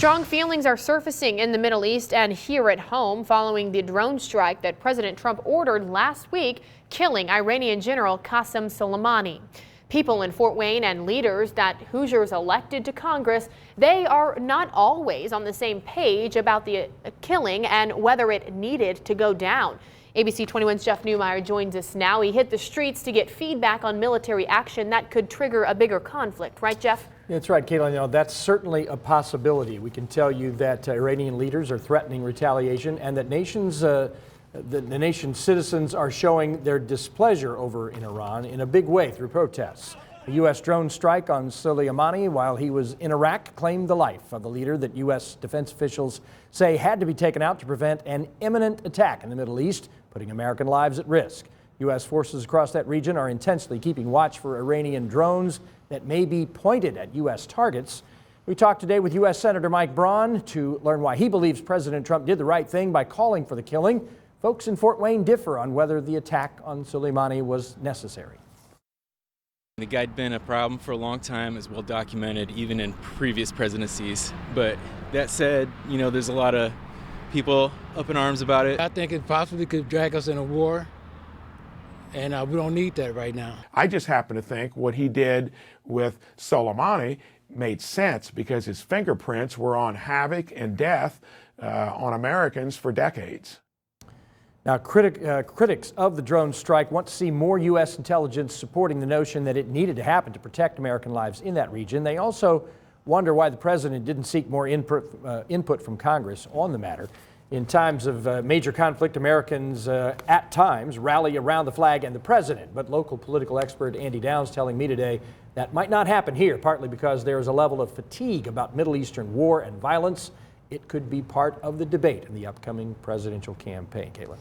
Strong feelings are surfacing in the Middle East and here at home following the drone strike that President Trump ordered last week, killing Iranian General Qasem Soleimani. People in Fort Wayne and leaders that Hoosiers elected to Congress, they are not always on the same page about the killing and whether it needed to go down. ABC 21's Jeff Newmeyer joins us now. He hit the streets to get feedback on military action that could trigger a bigger conflict. Right, Jeff? That's right, Caitlin. That's certainly a possibility. We can tell you that Iranian leaders are threatening retaliation and that the nation's citizens are showing their displeasure over in Iran in a big way through protests. A U.S. drone strike on Soleimani while he was in Iraq claimed the life of the leader that U.S. defense officials say had to be taken out to prevent an imminent attack in the Middle East, putting American lives at risk. U.S. forces across that region are intensely keeping watch for Iranian drones that may be pointed at U.S. targets. We talked today with U.S. Senator Mike Braun to learn why he believes President Trump did the right thing by calling for the killing. Folks in Fort Wayne differ on whether the attack on Soleimani was necessary. The guy'd been a problem for a long time, as well documented even in previous presidencies. But that said, there's a lot of people up in arms about it. I think it possibly could drag us in a war, and we don't need that right now. I just happen to think what he did with Soleimani made sense because his fingerprints were on havoc and death on Americans for decades. Now, critics of the drone strike want to see more U.S. intelligence supporting the notion that it needed to happen to protect American lives in that region. They also wonder why the president didn't seek more input from Congress on the matter. In times of major conflict, Americans at times rally around the flag and the president. But local political expert Andy Downs telling me today that might not happen here, partly because there is a level of fatigue about Middle Eastern war and violence. It could be part of the debate in the upcoming presidential campaign. Caitlin.